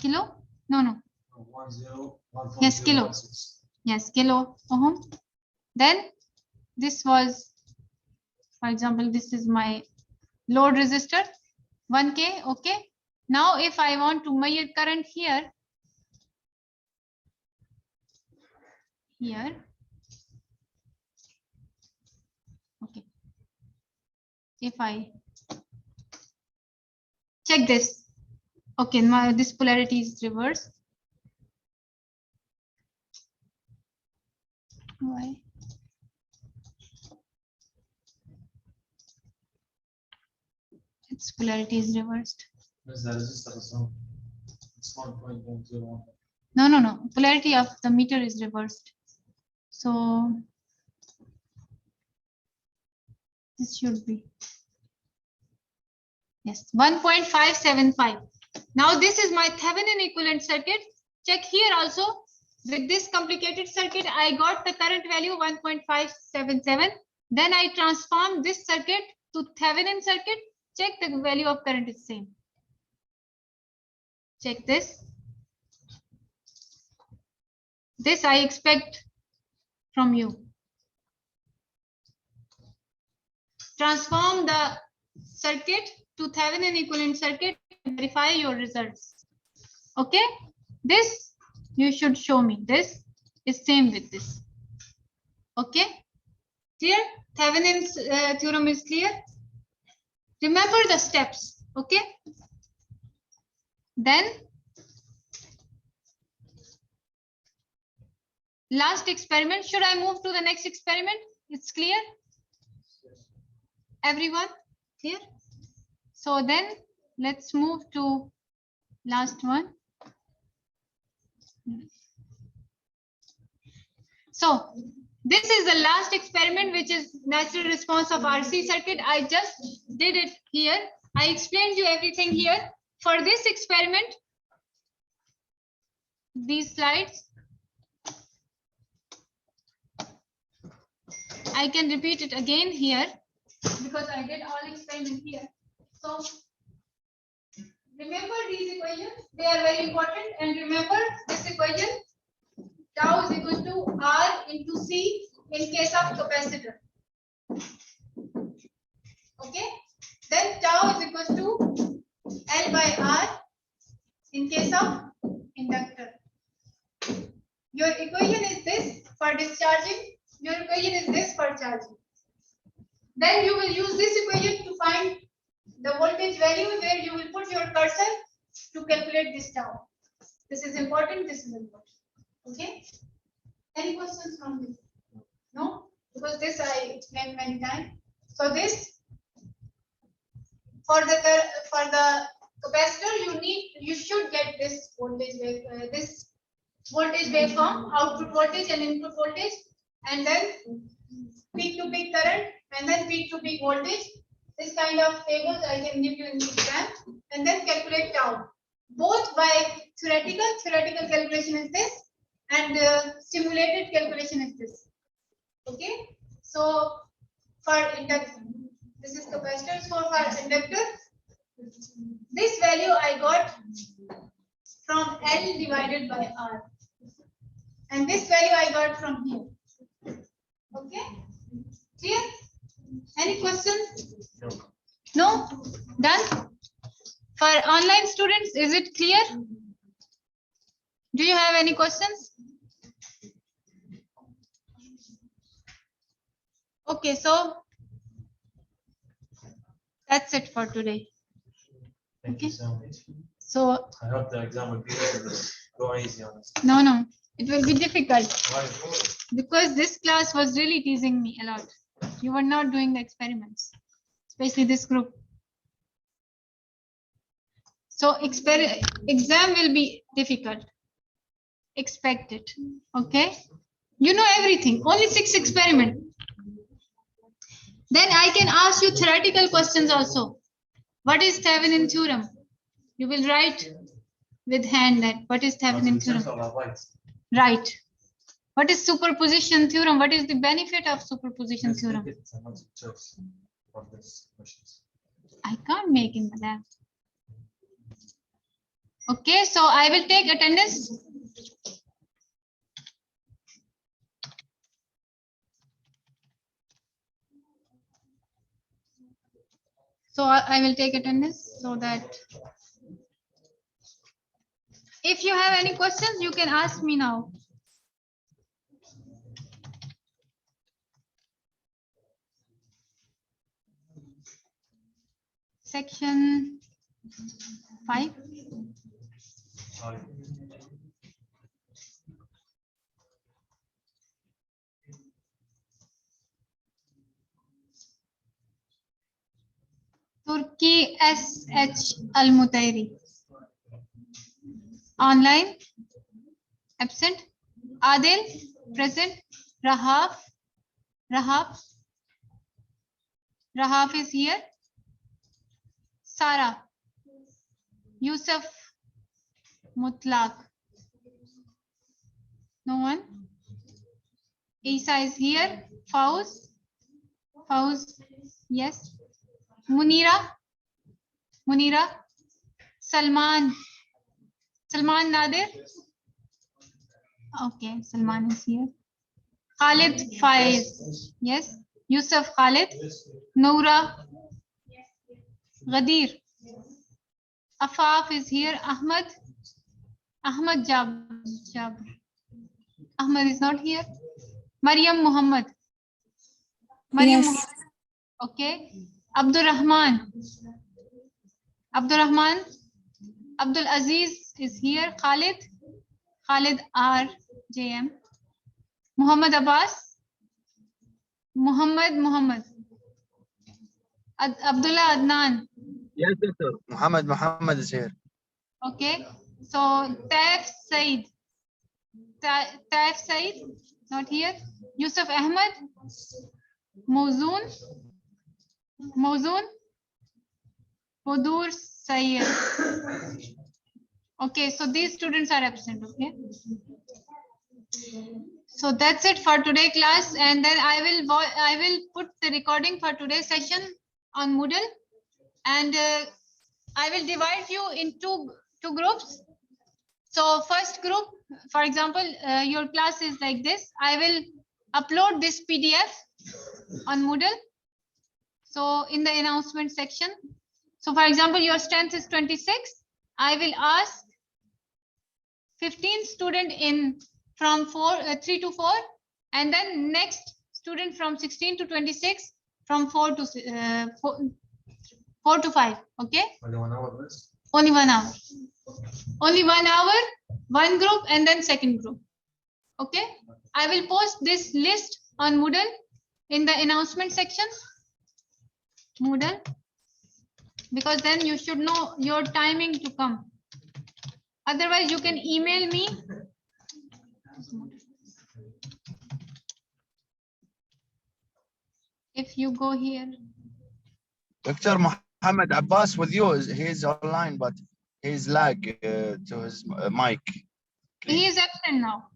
kilo? No. 1.0. Yes, kilo. Yes, kilo ohm. Then this was, for example, this is my load resistor, 1K, okay. Now if I want to measure current here, okay. If I check this, okay, this polarity is reversed. Why? Its polarity is reversed. Is the resistor so it's 1.101. No. Polarity of the meter is reversed. So this should be, yes, 1.575. Now this is my Thevenin equivalent circuit. Check here also. With this complicated circuit, I got the current value 1.577. Then I transform this circuit to Thevenin circuit. Check the value of current is same. Check this. This I expect from you. Transform the circuit to Thevenin equivalent circuit and verify your results. Okay, this you should show me. This is same with this. Okay, clear? Thevenin's theorem is clear. Remember the steps. Okay, then last experiment. Should I move to the next experiment? It's clear. Everyone clear? So then let's move to last one. So this is the last experiment, which is natural response of RC circuit. I just did it here. I explained you everything here. For this experiment, these slides, I can repeat it again here because I did all experiment here. So remember these equations, they are very important. And remember this equation, tau is equal to R into C in case of capacitor. Okay. Then tau is equal to L by R in case of inductor. Your equation is this for discharging. Your equation is this for charging. Then you will use this equation to find the voltage value where you will put your cursor to calculate this tau. This is important. This is important. Okay. Any questions from this? No, because this I explained many times. So this for the capacitor you should get this voltage waveform, output voltage and input voltage, and then peak to peak current, and then peak to peak voltage. This kind of tables I can give you in the exam, and then calculate tau. Both by theoretical calculation is this, and simulated calculation is this. Okay, so for inductor, this is capacitor. So for inductor, this value I got from L divided by R, and this value I got from here. Okay, clear? Any questions? No? Done? For online students, is it clear? Do you have any questions? Okay, so that's it for today. Thank you so much. So I hope the exam will be go easy on us. no, it will be difficult Why? because this class was really teasing me a lot. You were not doing the experiments, especially this group. So exam will be difficult. Expect it. Okay. You know everything. Only 6 experiments. Then I can ask you theoretical questions also. What is Thevenin theorem? You will write with hand that what is Thevenin theorem? Right. What is superposition theorem? What is the benefit of superposition theorem? For this questions. I can't make in the lab. Okay, so I will take attendance. So I will take attendance so that if you have any questions, you can ask me now. Section 5. Turki SH Al-Mutairi. Online, absent. Adil, present. Rahaf is here. Sara. Yusuf Mutlaq. No one. Isa is here. Fauz, yes. Munira, Salman Nadir. Okay, Salman is here. Khalid Faiz, yes. Yusuf Khalid, Noura, Ghadir. Afaf is here. Ahmad Jabr. Ahmad is not here. Maryam Muhammad. Yes. Okay. Abdul Rahman. Abdul Aziz is here. Khalid R. JM. Muhammad Abbas. Muhammad. Abdullah Adnan. Yes, doctor. Muhammad is here. Okay. So Taif Said. Not here. Yusuf Ahmad. Mawzoon. Hudur Sayyid. Okay, so these students are absent. Okay. So that's it for today class, and then I will put the recording for today's session on Moodle, and I will divide you in two groups. So first group, for example, your class is like this. I will upload this PDF on Moodle. So in the announcement section. So for example, your strength is 26. I will ask 15 student in from 3 to 4, and then next student from 16 to 26 from 4 to 5. Okay. Only 1 hour. Only 1 hour. Only 1 hour, one group, and then second group. Okay. I will post this list on Moodle in the announcement section. Moodle, because then you should know your timing to come. Otherwise, you can email me. If you go here. Dr. Muhammad Abbas with you. He's online, but he's lag to his mic. He is absent now.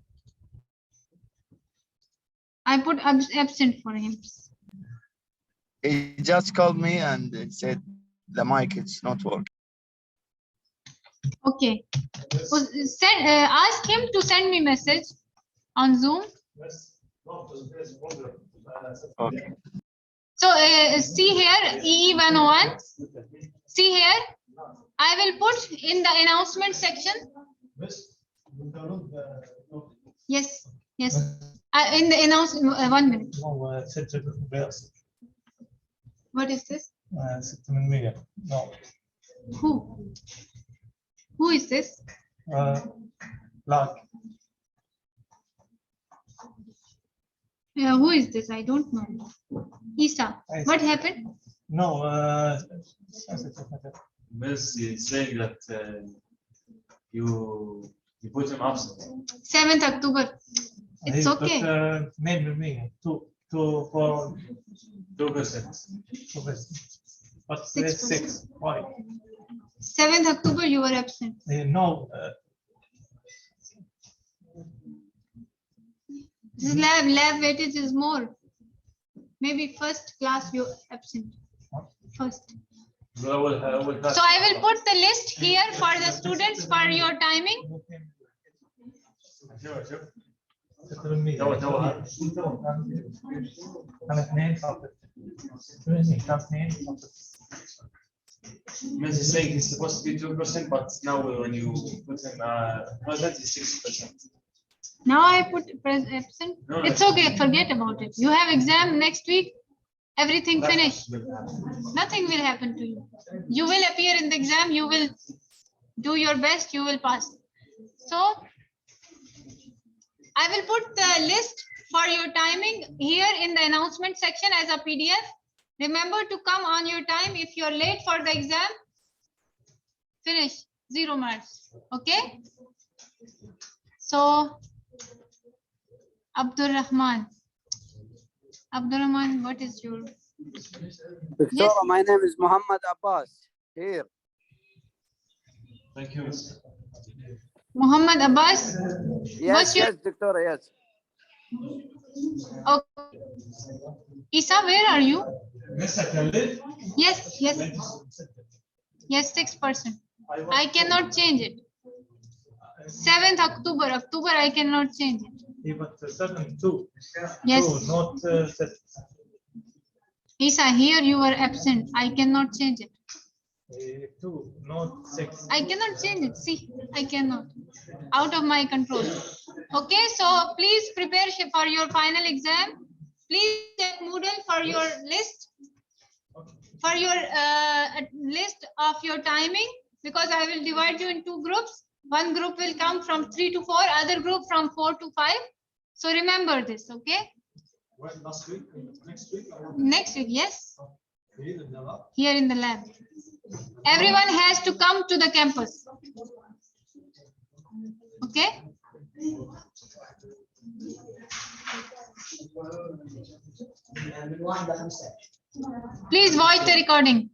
I put absent for him. He just called me and he said the mic is not working. Okay. Ask him to send me message on Zoom. Okay. So see here, EE101. See here, I will put in the announcement section. Yes, yes. In the announcement, 1 minute. What is this? No. Who is this? Lag. Who is this? I don't know. Isa, what happened? No. Mercy is saying that you put him absent. 7th October. It's okay. Maybe 2%. 2%. But 6. Why? 7th October, you were absent. No. This lab weightage is more. Maybe first class you absent. First. So I will put the list here for the students for your timing. Mercy is saying he's supposed to be 2%, but now when you put him present, it's 6%. Now I put absent. No, It's okay, forget about it. You have exam next week, everything finished. Nothing will happen to you. You will appear in the exam, you will do your best, you will pass. So I will put the list for your timing here in the announcement section as a PDF. Remember to come on your time. If you're late for the exam, finish 0 marks. Okay. So Abdul Rahman, what is your? Doctor, Yes. my name is Muhammad Abbas. Here. Thank you. Muhammad Abbas. Yes, yes, Doctor, yes. Okay. Isa, where are you? Yes, yes. Yes, 6%. I cannot change it. 7th October, I cannot change it. But 7-2. Yes. 2, not 7. Isa, here you were absent. I cannot change it. 2, not 6. I cannot change it. See, I cannot. Out of my control. Okay, so please prepare for your final exam. Please check Moodle for your list. For your list of your timing, because I will divide you in 2 groups. One group will come from 3 to 4, other group from 4 to 5. So remember this, okay? When last week? Next week? Next week, yes. Here in the lab? Here in the lab. Everyone has to come to the campus. Okay? Please watch the recording.